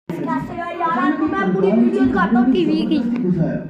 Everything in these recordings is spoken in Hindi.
यार आपको मैं पूरी वीडियो दिखाता हूँ टीवी की।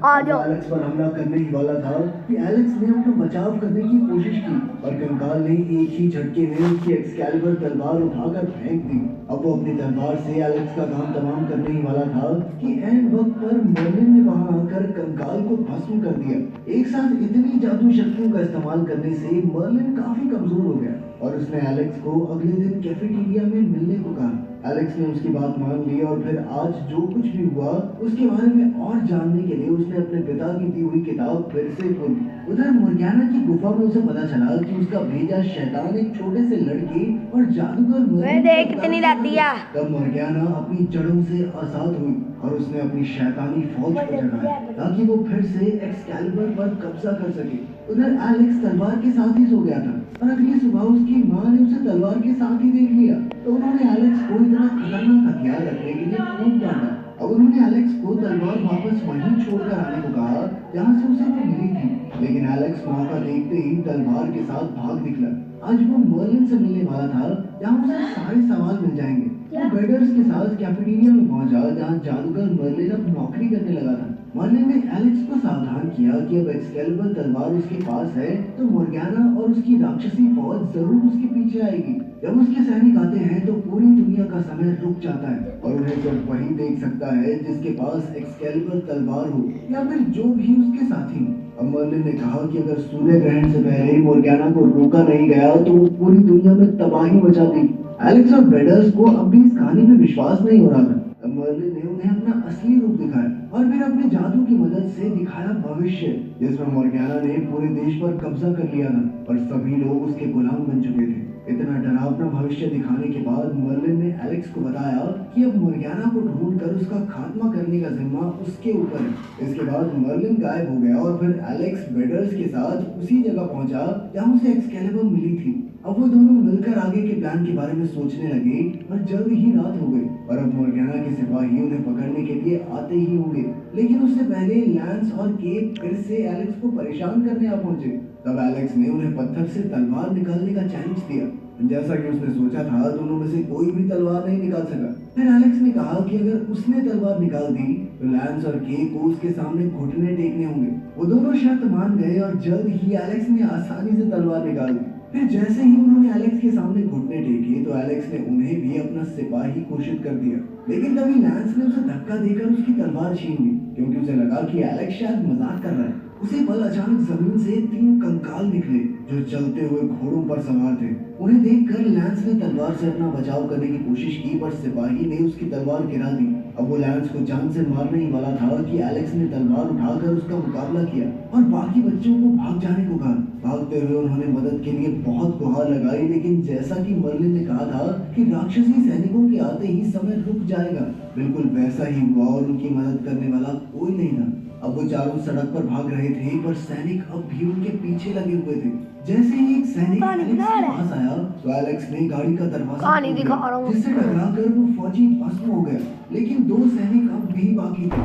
आ जाओ। एलेक्स पर हमला करने ही वाला था कि एलेक्स ने अपना बचाव करने की कोशिश की पर कंकाल ने एक ही झटके में उसकी एक्सकैलिबर तलवार उठाकर फेंक दी। अब वो अपनी तलवार से एलेक्स का काम तमाम करने ही वाला था कि ऐन वक्त पर मर्लिन ने वहां आकर कंकाल को भस्म कर दिया। एक साथ इतनी जादू शक्तियों का इस्तेमाल करने से मर्लिन काफी कमजोर हो गया और उसने एलेक्स को अगले दिन कैफेटेरिया में मिलने को कहा। एलेक्स ने उसकी बात मान ली और फिर आज जो कुछ भी हुआ उसके बारे में और जानने के लिए उसने अपने पिता की दी हुई किताब फिर से खोली। उधर मुर्गियाना की गुफा में उसे पता चला कि उसका भेजा शैतान एक छोटे से लड़के और जादूगर देख कितनी रहती है। तब मुर्गियाना अपनी जड़ों से आजाद हुई और उसने अपनी शैतानी फौज को जगाया ताकि वो फिर से एक्सकैलिबर पर कब्जा कर सके। उधर एलेक्स तलवार के साथ ही सो गया था और अगली सुबह उसकी माँ ने उसे तलवार के साथ ही देख लिया तो उन्होंने एलेक्स को इतना खतरनाक हथियार रखने के लिए खूब डांटा। अब उन्होंने एलेक्स को तलवार वापस वहीं छोड़कर आने को कहा जहाँ से उसे वो मिली थी, लेकिन एलेक्स मौका देखते ही तलवार के साथ भाग निकला। आज वो मर्लिन से मिलने वाला था जहाँ उसे सारे सवाल मिल जाएंगे। वो बेडर्स के साथ कैफेटेरिया में पहुंचा जहाँ जादूगर मर्लिन अब नौकरी करने लगा था। मर्लिन ने एलेक्स को सावधान किया कि अब एक्सकैलिबर तलवार उसके पास है तो मुर्गियाना और उसकी राक्षसी फौज जरूर उसके पीछे आएगी। जब उसके सैनिक आते हैं तो पूरी दुनिया का समय रुक जाता है और उन्हें सिर्फ वही देख सकता है जिसके पास एक्सकैलिबर तलवार हो या फिर जो भी उसके साथी हो। अब मर्लिन ने कहा कि अगर सूर्य ग्रहण से पहले मुर्गियाना को रोका नहीं गया तो वो पूरी दुनिया में तबाही मचा देगी। एलेक्स और बेडर्स को अब भी इस कहानी में विश्वास नहीं हो रहा था। अब मर्लिन ने उन्हें अपना असली रूप दिखाया और फिर अपने जादू की मदद से दिखाया भविष्य जिसमें मुर्गियाना ने पूरे देश पर कब्जा कर लिया था और सभी लोग उसके गुलाम बन चुके थे। इतना डरावना भविष्य दिखाने के बाद मर्लिन ने एलेक्स को बताया कि अब मुर्गियाना को ढूंढकर उसका खात्मा करने का जिम्मा उसके ऊपर है। इसके बाद मर्लिन गायब हो गया और फिर एलेक्स बेडर्स के साथ उसी जगह पहुंचा जहां उसे एक्सकैलिबर मिली थी। अब वो दोनों मिलकर आगे के प्लान के बारे में सोचने लगे और जल्द ही रात हो गई और अब मुर्गियाना के सिपाही उन्हें पकड़ने के लिए आते ही होंगे, लेकिन उससे पहले लैंस और केप फिर से एलेक्स को परेशान करने आ पहुंचे। तब एलेक्स ने उन्हें पत्थर से तलवार निकालने का चैलेंज दिया। जैसा कि उसने सोचा था दोनों में से कोई भी तलवार नहीं निकाल सका। फिर एलेक्स ने कहा कि अगर उसने तलवार निकाल दी तो लैंस और के को उसके सामने घुटने टेकने होंगे। वो दोनों शर्त मान गए और जल्द ही एलेक्स ने आसानी से तलवार निकाल दी। फिर जैसे ही उन्होंने एलेक्स के सामने घुटने टेके तो एलेक्स ने उन्हें भी अपना सिपाही घोषित कर दिया, लेकिन तभी लैंस ने उसे धक्का देकर उसकी तलवार छीन ली क्योंकि उसे लगा कि एलेक्स शायद मजाक कर रहा है। उसी पल अचानक जमीन से 3 कंकाल निकले जो चलते हुए घोड़ों पर सवार थे। उन्हें देखकर लैंस ने तलवार से अपना बचाव करने की कोशिश की पर सिपाही ने उसकी तलवार गिरा दी। अब वो लैंस को जान से मारने ही वाला था कि एलेक्स ने तलवार उठाकर उसका मुकाबला किया और बाकी बच्चों को भाग जाने को कहा। भागते हुए उन्होंने मदद के लिए बहुत गुहार लगाई, लेकिन जैसा कि मर्लिन ने कहा था कि राक्षसी सैनिकों के आते ही समय रुक जाएगा, बिल्कुल वैसा ही हुआ और उनकी मदद करने वाला कोई नहीं था। अब वो चारों सड़क पर भाग रहे थे पर सैनिक अब भी उनके पीछे लगे हुए थे। जैसे ही एक सैनिक एलेक्स के पास आया तो एलेक्स ने गाड़ी का दरवाजा खोला जिससे टकराकर वो फौजी भस्म हो गया, लेकिन 2 सैनिक अब भी बाकी थे।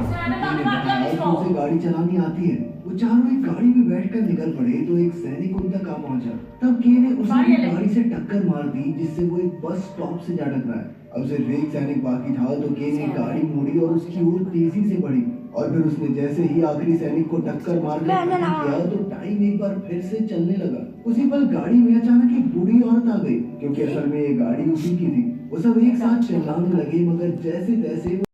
उसे गाड़ी चलानी आती है। वो चारों एक गाड़ी में बैठकर निकल पड़े तो एक सैनिक उन तक आ पहुंचा। तब के ने उसे गाड़ी से टक्कर मार दी जिससे वो एक बस स्टॉप से जा टकराया। अब सिर्फ एक सैनिक बाकी था तो के ने गाड़ी मोड़ी और उसकी ओर तेजी से बढ़ी और फिर उसने जैसे ही आखिरी सैनिक को टक्कर मार किया तो टाइम एक बार फिर से चलने लगा। उसी पल गाड़ी में अचानक एक बूढ़ी औरत आ गई क्योंकि असल में ये गाड़ी उसी की थी। वो सब एक साथ चिल्लाने लगे मगर जैसे तैसे